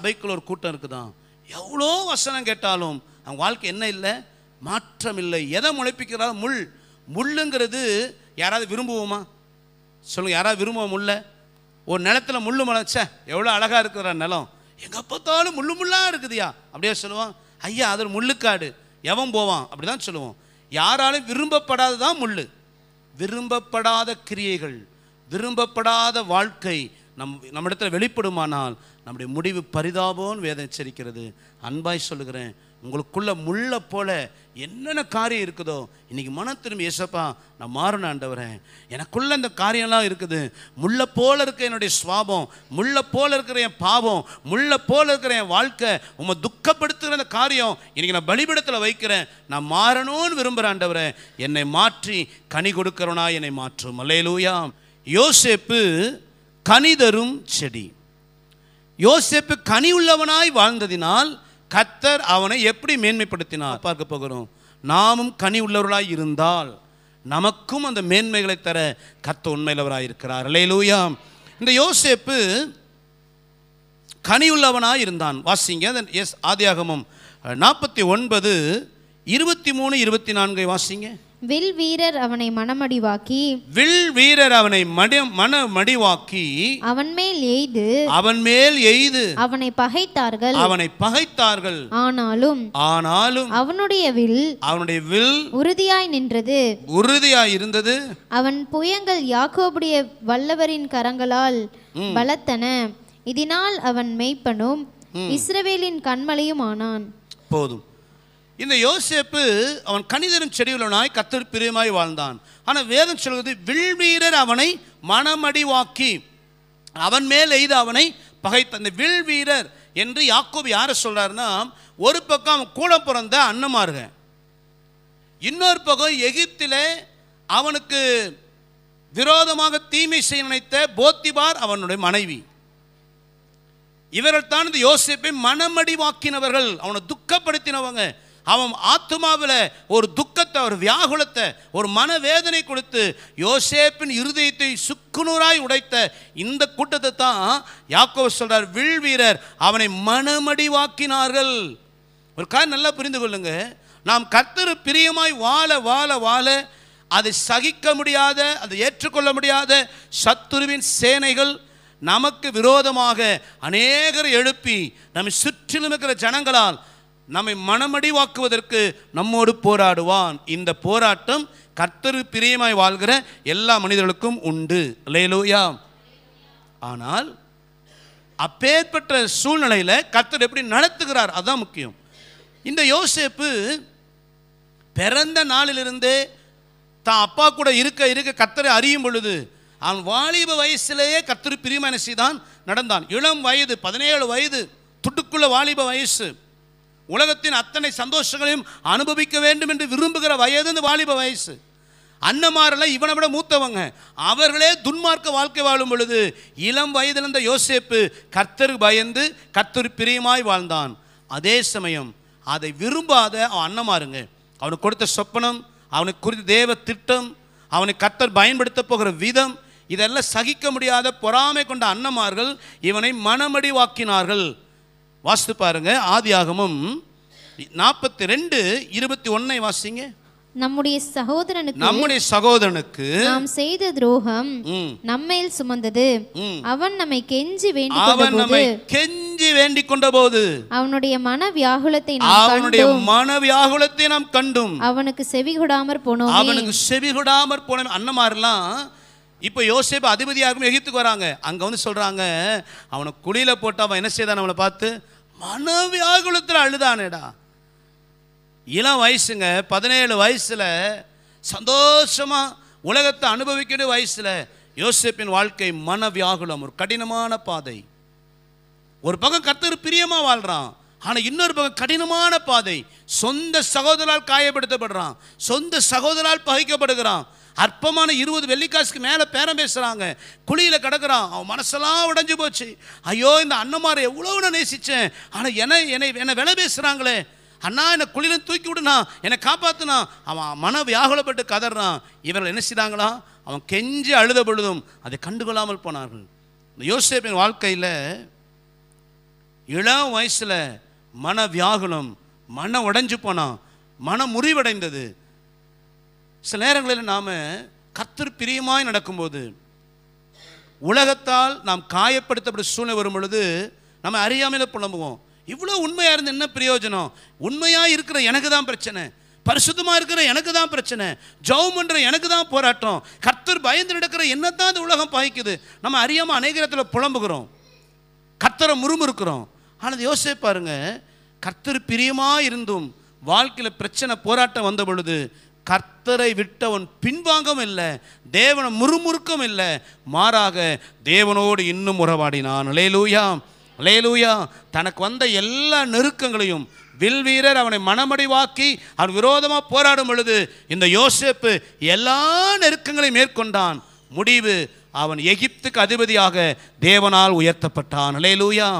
சபைக்குள்ள ஒரு கூட்டம் இருக்குதான், எவ்வளோ வசனம் கேட்டாலும் அவங்க வாழ்க்கை என்ன இல்லை, மாற்றம் இல்லை. எதை முளைப்பிக்கிறாலும் முள். முள்ளுங்கிறது யாராவது விரும்புவோமா சொல்லுங்க? யாராவது விரும்புவோம் முள்ள? ஒரு நிலத்துல முள்ளு முளைச்சா எவ்வளோ அழகாக இருக்கிற நிலம், எங்கே பார்த்தாலும் முள்ளு முள்ளாக இருக்குதுயா அப்படியே சொல்லுவான். ஐயா அது ஒரு முள்ளுக்காடு, எவன் போவான் அப்படி தான் சொல்லுவோம். யாராலும் விரும்பப்படாததான் முள். விரும்பப்படாத கிரியைகள், விரும்பப்படாத வாழ்க்கை நம்மிடத்தில் வெளிப்படுமானால் நம்முடைய முடிவு பரிதாபம்னு வேதம் எச்சரிக்கிறது. அன்பாய் சொல்லுகிறேன், உங்களுக்குள்ள முள்ளை போல என்னென்ன காரியம் இருக்குதோ இன்னைக்கு மனம் திரும்பி, ஏசப்பா நான் மாறின ஆண்டவரே, எனக்குள்ள இந்த காரியம்லாம் இருக்குது, முள்ளை போல இருக்க என்னுடைய சுவாபம், முள்ளை போல இருக்கிற என் பாவம், முள்ளை போல இருக்கிற என் வாழ்க்கை, உம்மை துக்கப்படுத்துகிற அந்த காரியம் இன்னைக்கு நான் பலிபீடத்தில் வைக்கிறேன், நான் மாறணும்னு விரும்புகிறேன் ஆண்டவரே, என்னை மாற்றி கனி கொடுக்கிறவனா என்னை மாற்றும். அல்லேலூயா. யோசேப்பு கனி தரும் செடி. யோசேப்பு கனி உள்ளவனாய் வாழ்ந்ததினால் கர்த்தர் அவனை எப்படி மேன்மைப்படுத்தினார் பார்க்க போகிறோம். நாமும் கனி உள்ளவர்களாய் இருந்தால் நமக்கும் அந்த மேன்மைகளை தர கர்த்தர் உண்மையுள்ளவராய் இருக்கிறார். அல்லேலூயா. இந்த யோசேப்பு கனி உள்ளவனாய் இருந்தான். வாசிங்க ஆதியாகமம் 49:23-24 வாசிங்க. வில் வீரர் அவனை மனமடிவாக்கி, வில் வீரர் அவனை மனமடிவாக்கி அவன் மேல் எய்து அவனை பகைத்தார்கள். ஆனாலும் அவனுடைய வில் உறுதியாய் இருந்தது. அவன் புயங்கள் யாக்கோபுடைய வல்லவரின் கரங்களால் பலத்தன. இதனால் அவன் மேய்ப்பனும் இஸ்ரவேலின் கண்மலையும் ஆனான். போதும். இந்த யோசேப்பு அவன் கனிதரும் செடியுள்ளவனாய் கர்த்தர் பிரியமாய் வாழ்ந்தான். ஆனால் வேதம் சொல்வது வில் வீரர் அவனை மனமடிவாக்கி அவன் மேல் எய்து அவனை பகைத்த. அந்த வில் வீரர் என்று யாக்கோபு யாரை சொல்றாருன்னா, ஒரு பக்கம் அவன் கூட பிறந்த அண்ணமாருங்க, இன்னொரு பக்கம் எகிப்திலே அவனுக்கு விரோதமாக தீமை செய்ய நினைத்த போத்திபார் அவனுடைய மனைவி. இவர்கள் தான் இந்த யோசேப்பை மனமடிவாக்கினவர்கள், அவனை துக்கப்படுத்தினவங்க. அவன் ஆத்துமாவில் ஒரு துக்கத்தை, ஒரு வியாகுலத்தை, ஒரு மனவேதனை கொடுத்து யோசேப்பின் இருதயத்தை சுக்குநூறாய் உடைத்த இந்த கூட்டத்தை தான் யாக்கோபு சொல்றார், வில் வீரர் அவனை மனமடிவாக்கினார்கள். ஒரு காரணம் நல்லா புரிந்து கொள்ளுங்க, நாம் கர்த்தர் பிரியமாய் வாழ வாழ வாழ அதை சகிக்க முடியாத, அதை ஏற்றுக்கொள்ள முடியாத சத்துருவின் சேனைகள் நமக்கு விரோதமாக அநேகரை எழுப்பி நம்மை சுற்றிலும் இருக்கிற ஜனங்களால் நம்மை மனமடிவாக்குவதற்கு நம்மோடு போராடுவான். இந்த போராட்டம் கர்த்தர் பிரியமாய் வாழ்கிற எல்லா மனிதர்களுக்கும் உண்டு. அல்லேலூயா. ஆனால் அப்பேற்பட்ட சூழ்நிலையில் கர்த்தர் எப்படி நடத்துகிறார் அதுதான் முக்கியம். இந்த யோசேப்பு பிறந்த நாளிலிருந்தே தான் அப்பா கூட இருக்க கர்த்தரை அறியும் பொழுது அவன் வாலிப வயசிலேயே கர்த்தர் பிரியமான செய்தான் நடந்தான். இளம் வயது 17 வயது, துட்டுக்குள்ள வாலிப வயசு, உலகத்தின் அத்தனை சந்தோஷங்களையும் அனுபவிக்க வேண்டும் என்று விரும்புகிற வயது இந்த வாலிப வயசு. அண்ணமாரெல்லாம் இவனை விட மூத்தவங்க, அவர்களே துன்மார்க்க வாழ்க்கை வாழும் பொழுது இளம் வயதில் இருந்த யோசேப்பு கர்த்தருக்கு பயந்து கர்த்தர் பிரியமாய் வாழ்ந்தான். அதே சமயம் அதை விரும்பாத அவன் அண்ணமாருங்க, அவனுக்கு கொடுத்த சொப்பனம், அவனுக்கு குறித்த தேவ திட்டம், அவனை கர்த்தர் பயன்படுத்த போகிற விதம், இதெல்லாம் சகிக்க முடியாத பொறாமை கொண்ட அண்ணமார்கள் இவனை மனமடிவாக்கினார்கள். வாசித்து பாருங்க, ஆதியாகமம் 42:21 வாசிங்க. நம்முடைய சகோதரனுக்கு நாம் செய்த துரோகம் நம்மேல் சுமந்தது. அவன் நம்மை கெஞ்சி வேண்டிக் கொண்டபோது அவனுடைய மனவியாகுலத்தை நாம் கண்டும் அவனுக்கு செவிகொடாமற் போனோம். அண்ணமாரெல்லாம் இப்போ யோசேப்பு அதிபதியாக எகிப்துக்கு வராங்க. அங்கே வந்து சொல்கிறாங்க, அவனை குழியில் போட்டு அவன் என்ன செய்தான், அவனை பார்த்து மனவியாகுலத்தில் அழுதானேடா. இளம் வயசுங்க, 17 வயசில் சந்தோஷமாக உலகத்தை அனுபவிக்கிற வயசில் யோசேப்பின் வாழ்க்கை மனவியாகுலம், ஒரு கடினமான பாதை. ஒரு பக்கம் கர்த்தர் பிரியமாக வாழ்கிறான், ஆனால் இன்னொரு பக்கம் கடினமான பாதை. சொந்த சகோதரால் காயப்படுத்தப்படுறான், சொந்த சகோதரால் பகைக்கப்படுகிறான். அற்பமான 20 வெள்ளிக்காசுக்கு மேலே பேரம் பேசுகிறாங்க, குழியில் கிடக்கிறான். அவன் மனசெல்லாம் உடைஞ்சு போச்சு. ஐயோ, இந்த அண்ணமாரை எவ்வளோ நான் நேசித்தேன், ஆனால் என்னை விலை பேசுகிறாங்களே, அண்ணா என்னை குழியில் தூக்கி விடுனா, என்னை காப்பாற்றுனா. அவன் மன வியாகுலப்பட்டு கதறான். இவர்கள் என்ன செய்தாங்களா, அவன் கெஞ்சி அழுத பொழுதும் அதை கண்டுகொள்ளாமல் போனார்கள். இந்த யோசேப்பின் வாழ்க்கையில் இளம் வயசில் மன வியாகுலம், மனம் உடைஞ்சு போனான், மனம் முறிவடைந்தது. சில நேரங்களில் நாம் கர்த்தர் பிரியமாய் நடக்கும்போது உலகத்தால் நாம் காயப்படுத்தப்பட்ட சூழ்நிலை வரும் பொழுது நம்ம அறியாமையில் புலம்புவோம். இவ்வளோ உண்மையாக இருந்து என்ன பிரயோஜனம்? உண்மையாக இருக்கிற எனக்கு தான் பிரச்சனை, பரிசுத்தமாக இருக்கிற எனக்கு தான் பிரச்சனை, ஜெபம் பண்ணுற எனக்கு தான் போராட்டம், கர்த்தர் பயந்து நடக்கிற என்ன தான் இந்த உலகம் பாய்க்குது. நம்ம அறியாமல் அநேக இடத்துல புலம்புகிறோம், கர்த்தரை முறுமுறுக்கிறோம். ஆனால் யோசிச்சு பாருங்க, கர்த்தர் பிரியமாக இருந்தும் வாழ்க்கையில் பிரச்சனை போராட்டம் வந்த பொழுது கர்த்தரை விட்டவன் பின்வாங்கவும் இல்லை, தேவனை முறுமுறுக்கவும் இல்லை, மாறாக தேவனோடு இன்னும் உறவாடினான். அல்லேலூயா, அல்லேலூயா. தனக்கு வந்த எல்லா நெருக்கங்களையும் வில்வீரர் அவனை மனமடிவாக்கி அவன் விரோதமாக போராடும் பொழுது இந்த யோசேப்பு எல்லா நெருக்கங்களையும் மேற்கொண்டான். முடிவு, அவன் எகிப்துக்கு அதிபதியாக தேவனால் உயர்த்தப்பட்டான். அல்லேலூயா.